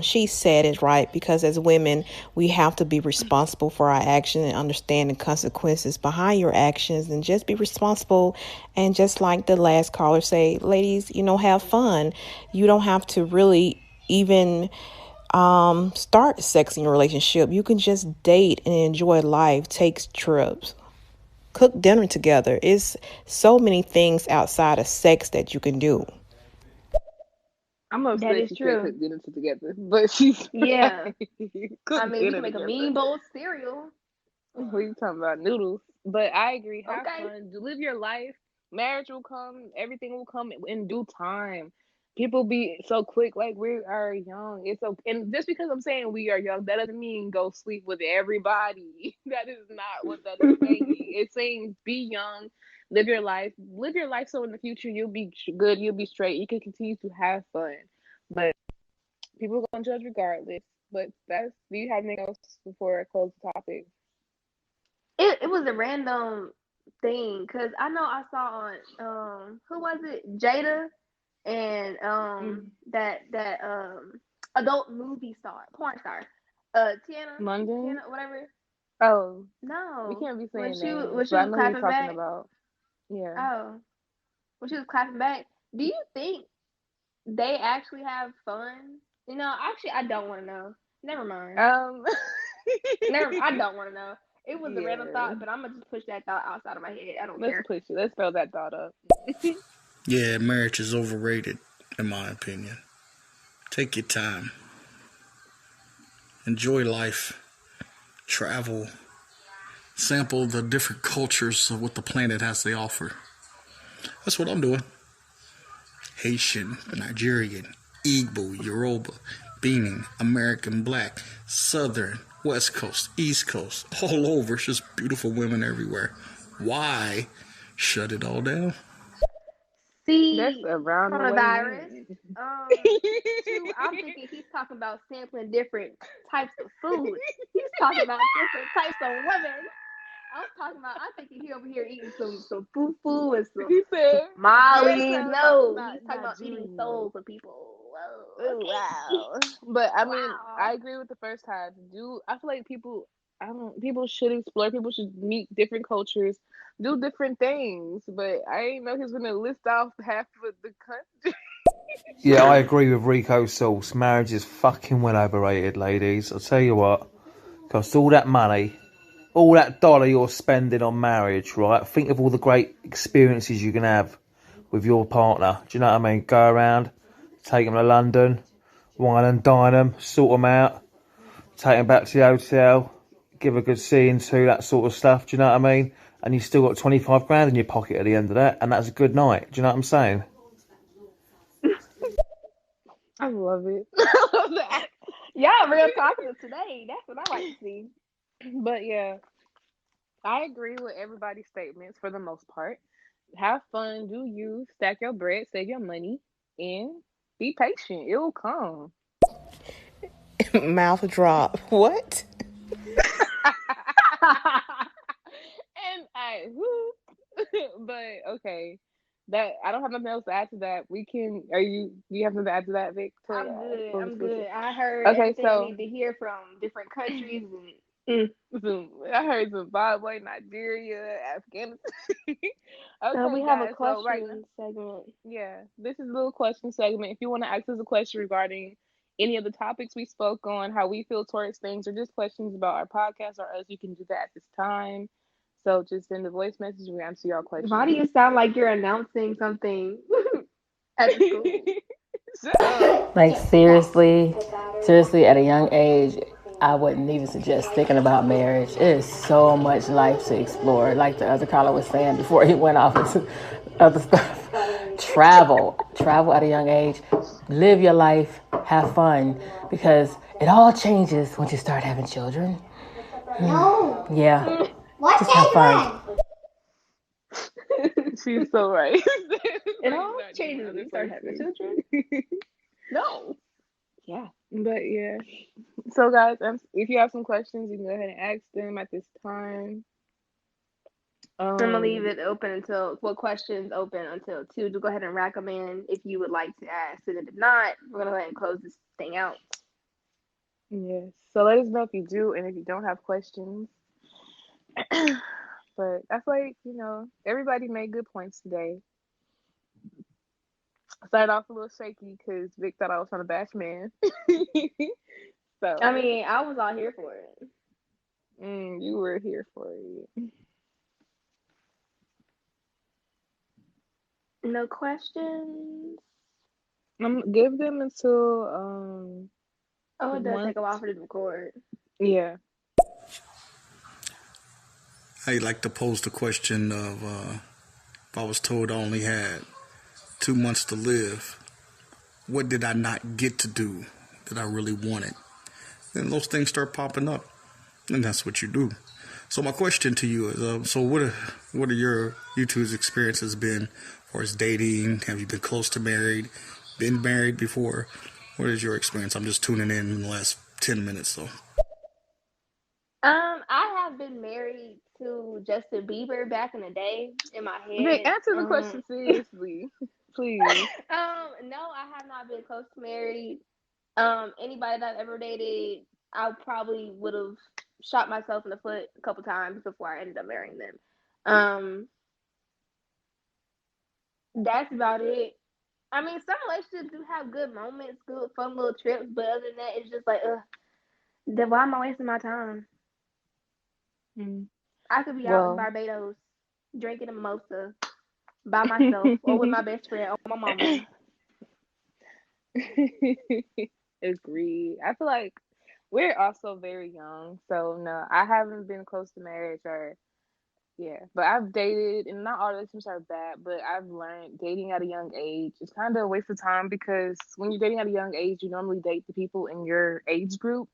She said it right because as women, we have to be responsible for our actions and understand the consequences behind your actions and just be responsible. And just like the last caller say, ladies, have fun. You don't have to really even start sex in your relationship. You can just date and enjoy life, take trips, cook dinner together. It's so many things outside of sex that you can do. I'm That upset is she said true. cook dinner together, but she's Yeah. right. I Cook mean, we dinner can make a together. mean bowl of cereal. What are you talking about? Noodles. But I agree. Have Okay. fun. Live your life. Marriage will come. Everything will come in due time. People be so quick, like we are young. It's okay. And just because I'm saying we are young, that doesn't mean go sleep with everybody. That is not what that is saying. It's saying be young, live your life. Live your life so in the future you'll be good, you'll be straight. You can continue to have fun. But people are gonna judge regardless. But do you have anything else before I close the topic? It was a random thing because I know I saw on who was it, Jada, and that adult movie star, porn star, London? Tiana, whatever. Oh, we No, can't be when saying she names, when she but I was know who you're clapping talking back. about. Yeah. Oh, when she was clapping back. Do you think they actually have fun? Actually, I don't want to know. Never mind. Um. I don't want to know. It was a random Yeah. thought, but I'm gonna just push that thought outside of my head. I don't Let's care. push it. Let's throw that thought up. Yeah, marriage is overrated, in my opinion. Take your time. Enjoy life. Travel. Sample the different cultures of what the planet has to offer. That's what I'm doing. Haitian, Nigerian, Igbo, Yoruba, Benin, American Black, Southern, West Coast, East Coast, all over. It's just beautiful women everywhere. Why shut it all down? That's See, around the way coronavirus. women. I'm thinking he's talking about sampling different types of food. He's talking about different types of women. I'm thinking he over here eating some fufu and He some said, "Girl, tamales. sounds No, he's not talking about eating Nigerian." souls of people. Whoa, Oh okay. wow. But I mean, Wow. I agree with the first half. I feel like people should explore, people should meet different cultures, do different things. But I ain't know he's gonna list off half of the country. Yeah, I agree with Rico Sauce. Marriage is fucking well overrated, ladies. I'll tell you what, cost all that money, all that dollar you're spending on marriage, right? Think of all the great experiences you can have with your partner. Do you know what I mean? Go around, take them to London, wine and dine them, sort them out, take them back to the hotel, give a good seeing to, that sort of stuff. Do you know what I mean? And you still got 25 grand in your pocket at the end of that, and that's a good night. Do you know what I'm saying? I love it. I love that. Y'all real talkative today. That's what I like to see. But yeah, I agree with everybody's statements for the most part. Have fun, do you, stack your bread, save your money, and be patient. It will come. Mouth drop. What? And but okay. That I don't have nothing else to add to that. We can. Do you have something to add to that, Victoria? I'm good. Before we I'm switch good. it. I heard Okay, everything I so need to hear from different countries and I heard Zimbabwe, Nigeria, Afghanistan. we Okay, have a guys. So right now, question segment. yeah, this is a little question segment. If you want to ask us a question regarding any of the topics we spoke on, how we feel towards things, or just questions about our podcast or us, you can do that at this time. So just send a voice message and we answer your Why do questions. you sound like you're announcing something at the school? Shut up. Like seriously, at a young age, I wouldn't even suggest thinking about marriage. It is so much life to explore. Like the other caller was saying before he went off into other stuff. Travel at a young age. Live your life. Have fun, because it all changes once you start having children. No. Yeah, What's just have fun. She's so right. It all changes when you start having children. No. Yeah. But yeah. So guys, if you have some questions, you can go ahead and ask them at this time. I'm gonna leave Um, it open until questions open until 2. To go ahead and rack them in if you would like to ask, and if not, we're gonna go ahead and close this thing out. yes. So let us know if you do and if you don't have questions. But I feel like, everybody made good points today. Started off a little shaky because Vic thought I was trying to bash man. I So, mean, I was all here for it. you were here for it. No questions. Give them until Oh, it does take once. a while for this to record. Yeah. I like to pose the question of if I was told I only had 2 months to live, what did I not get to do that I really wanted? Then those things start popping up, and that's what you do. So my question to you is, so what are your you two's experiences been for as dating? Have you been close to married? Been married before? What is your experience? I'm just tuning in the last 10 minutes, though. I have been married to Justin Bieber back in the day in my Vic, head. answer the question seriously. Please. No, I have not been close to married. Anybody that I've ever dated, I probably would have shot myself in the foot a couple times before I ended up marrying them. That's about it. I mean, some relationships do have good moments, good fun little trips, but other than that, it's just like, then why am I wasting my time? Mm. I could be out in Well, Barbados drinking a mimosa by myself or with my best friend or my mama. agreed. I feel like we're also very young, so no, I haven't been close to marriage or yeah, but I've dated, and not all relationships are bad, but I've learned dating at a young age is kind of a waste of time because when you're dating at a young age, you normally date the people in your age group,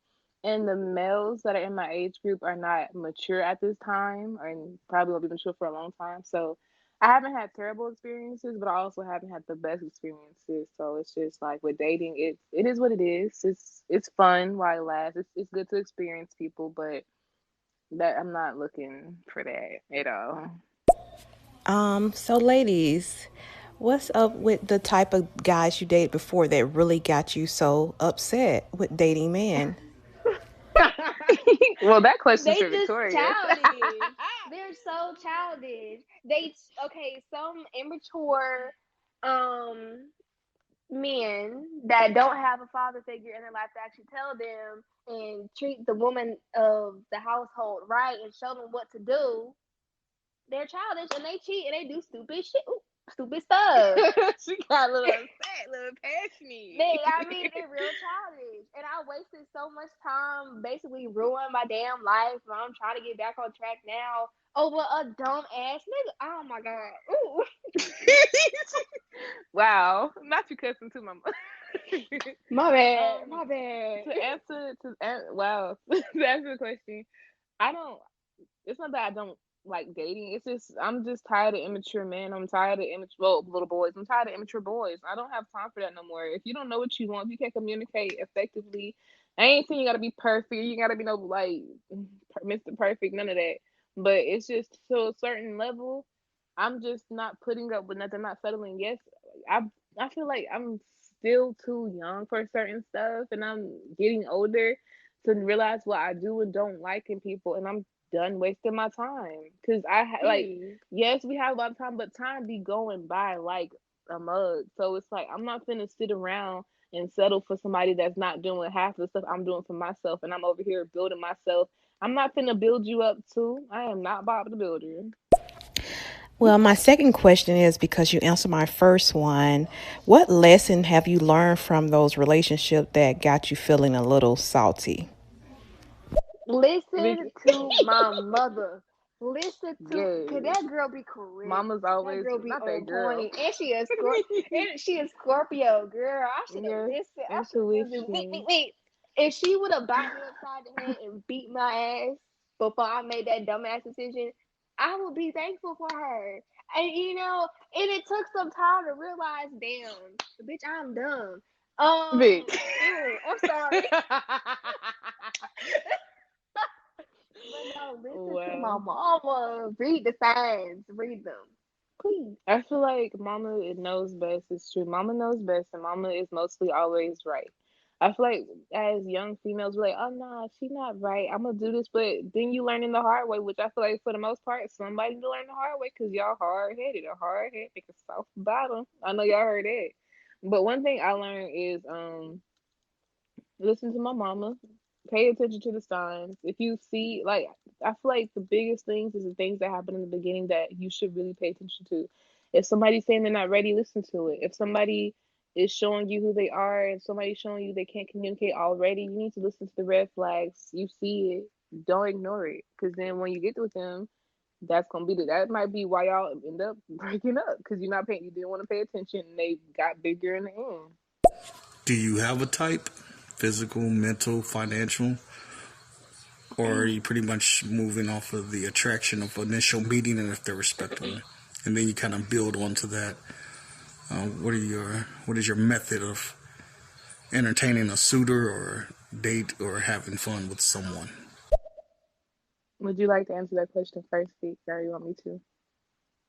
and the males that are in my age group are not mature at this time, and probably won't be mature for a long time. So I haven't had terrible experiences, but I also haven't had the best experiences. So it's just like with dating, it is what it is. It's fun while it lasts. It's good to experience people, but that I'm not looking for that at all. So ladies, what's up with the type of guys you dated before that really got you so upset with dating men? Well, that question's They for just Victoria. childish. They're so childish. Some immature um men that don't have a father figure in their life to actually tell them and treat the woman of the household right and show them what to do. They're childish and they cheat and they do stupid shit, stupid stuff. She got a little upset, a little passionate. They're real childish, and I wasted so much time, basically ruined my damn life. I'm trying to get back on track now over a dumb ass nigga. Oh my god! Ooh. Wow, not you cussing too, mama. My bad. My bad. Wow, to answer the question, I don't. It's not that I don't like dating. It's just I'm just tired of immature men. I'm tired of immature little boys. I'm tired of immature boys. I don't have time for that no more. If you don't know what you want, if you can't communicate effectively, I ain't saying you gotta be perfect. You gotta be no like Mr. Perfect, none of that. But it's just to a certain level. I'm just not putting up with nothing. Not settling. Yes, I I feel like I'm still too young for certain stuff, and I'm getting older to realize what I do and don't like in people, and I'm done wasting my time. Cause like, Period. yes, we have a lot of time, but time be going by like a mug. So it's like I'm not finna sit around and settle for somebody that's not doing half the stuff I'm doing for myself, and I'm over here building myself. I'm not finna build you up too. I am not Bob the Builder. Well, my second question is because you answered my first one. What lesson have you learned from those relationships that got you feeling a little salty? Listen Vicky, to my mother. Listen to, cause yes, that girl be correct. Mama's That always girl be not on that girl. point, and she is Scorpio, girl. I should have Yes, listened. I should have listened. Wait, wait, intuition. wait. If she would have bopped me upside the head and beat my ass before I made that dumbass decision, I would be thankful for her. And and it took some time to realize, damn, bitch, I'm dumb. Vic. Ew, I'm sorry. But no, listen to my Well, mama. Read the signs. Read them. Please. I feel like mama knows best. It's true. Mama knows best, and mama is mostly always right. I feel like as young females, we're like, oh no, she's not right. I'm gonna do this, but then you learn in the hard way, which I feel like for the most part, somebody need to learn the hard way because y'all hard headed. A hard head make a soft bottom. I know y'all heard that. But one thing I learned is listen to my mama. Pay attention to the signs. If you see, like, I feel like the biggest things is the things that happen in the beginning that you should really pay attention to. If somebody's saying they're not ready, listen to it. If somebody is showing you who they are and somebody's showing you they can't communicate already, you need to listen to the red flags. You see it, don't ignore it. Because then when you get with them, that's gonna be that might be why y'all end up breaking up because you're not paying. You didn't want to pay attention, and they got bigger in the end. Do you have a type? Physical, mental, financial? Or are you pretty much moving off of the attraction of initial meeting and if they're respectable? And then you kind of build onto that. What is your method of entertaining a suitor or date or having fun with someone? Would you like to answer that question first, Steve, or you want me to?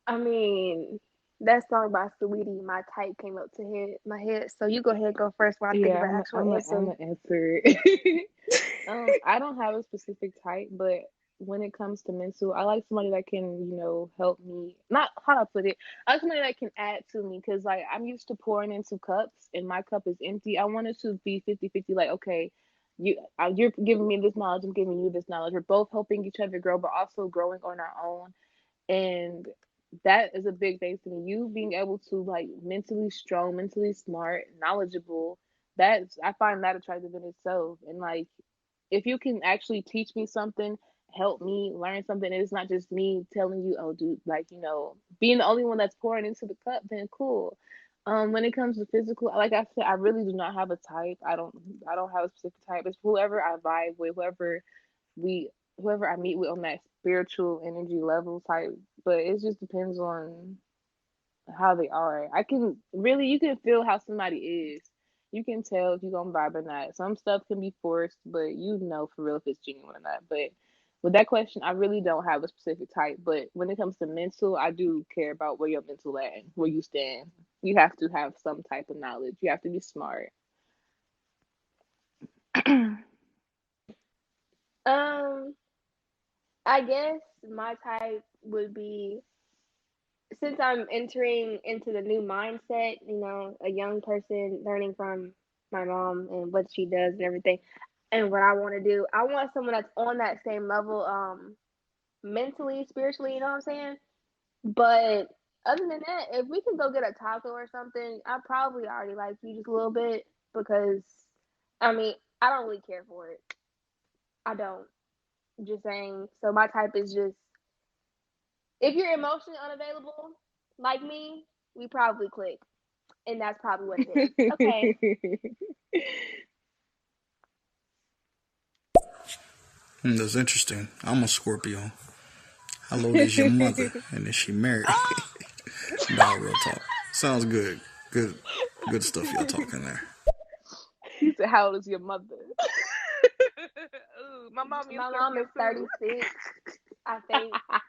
I mean, that song by Sweetie, My Type, came up to my head. So you go ahead and go first while I think of Yeah, an actual I'm answer. gonna answer it. I don't have a specific type, but when it comes to mental, I like somebody that can, help me. Not how to put it. I like somebody that can add to me because, like, I'm used to pouring into cups and my cup is empty. I want it to be 50-50. Like, okay, you're giving me this knowledge, I'm giving you this knowledge. We're both helping each other grow, but also growing on our own. And that is a big thing to me. You being able to like mentally strong, mentally smart, knowledgeable, that's I find that attractive in itself. And like if you can actually teach me something, help me learn something, and it's not just me telling you, oh dude, like, being the only one that's pouring into the cup, then cool. When it comes to physical, like I said, I really do not have a type. I don't have a specific type. It's whoever I vibe with, we whoever I meet with on that spiritual energy level type. But it just depends on how they are. You can feel how somebody is. You can tell if you're gonna vibe or not. Some stuff can be forced, but you know for real if it's genuine or not. But with that question, I really don't have a specific type. But when it comes to mental, I do care about where your mental at and where you stand. You have to have some type of knowledge. You have to be smart. Um, I guess my type would be, since I'm entering into the new mindset, a young person learning from my mom and what she does and everything, and what I want to do. I want someone that's on that same level, mentally, spiritually. You know what I'm saying? But other than that, if we can go get a taco or something, I probably already like you just a little bit because, I mean, I don't really care for it. I don't. Just saying. So my type is just, if you're emotionally unavailable, like me, we probably click. And that's probably what it is. Okay. That's interesting. I'm a Scorpio. How old is your mother? And is she married? Nah, real talk. Sounds good. Good stuff y'all talking there. He said, "How old is your mother?" Ooh, my mom is My mom Scorpio is too. 36, I think. I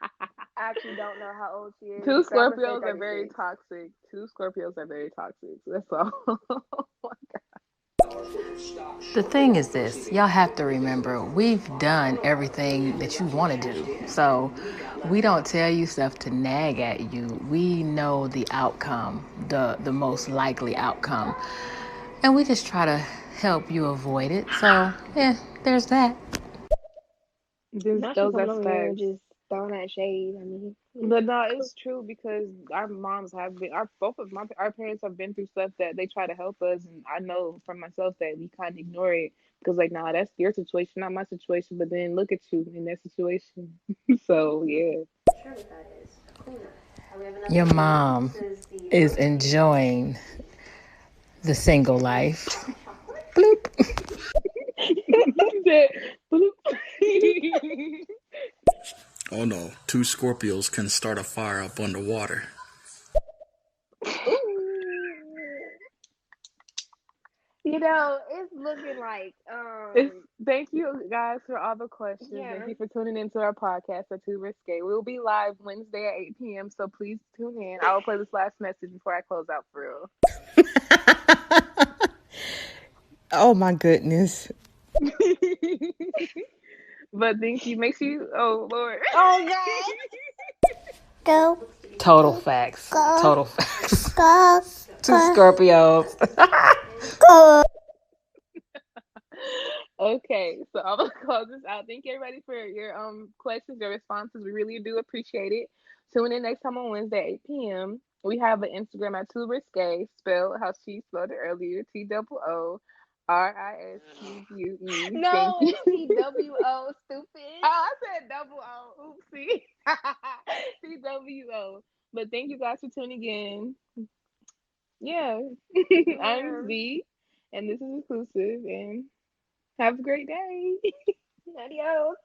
actually don't know how old she is, Two but I'm gonna say Scorpios are very 36. toxic. Two Scorpios are very toxic. That's all. The thing is this, y'all have to remember, we've done everything that you want to do. So we don't tell you stuff to nag at you. We know the outcome, the most likely outcome. And we just try to help you avoid it. So, yeah, there's that. Not you Those coming are over here and facts. just throwing that shade. I mean, But no, cool. it's true because our moms have been, our parents have been through stuff that they try to help us, and I know for myself that we kind of ignore it because like, nah, that's your situation, not my situation. But then look at you in that situation. So yeah. Your mom is enjoying the single life. Bloop. Oh no, two Scorpios can start a fire up underwater. Ooh. it's looking like Thank you guys for all the questions. yeah. Thank you for tuning into our podcast at Too Risque. We'll be live Wednesday at 8 p.m. So please tune in. I will play this last message before I close out for real. Oh my goodness. But thank you. Make sure you. Oh Lord. Oh God. Go. Total facts. Go. Total facts. Go. Two Scorpios. Go. Okay, so I'm gonna close this out. Thank you everybody for your questions, your responses. We really do appreciate it. Tune in next time on Wednesday, 8 p.m. We have an Instagram at TWORISQUE, spelled how she spelled it earlier, TWORISQUE. Thank No, you. it's TWO, stupid. Oh, I said double O. Oopsie. TWO. But thank you guys for tuning in. Yeah. I'm Z, and this is Inclusive, and have a great day. Adios.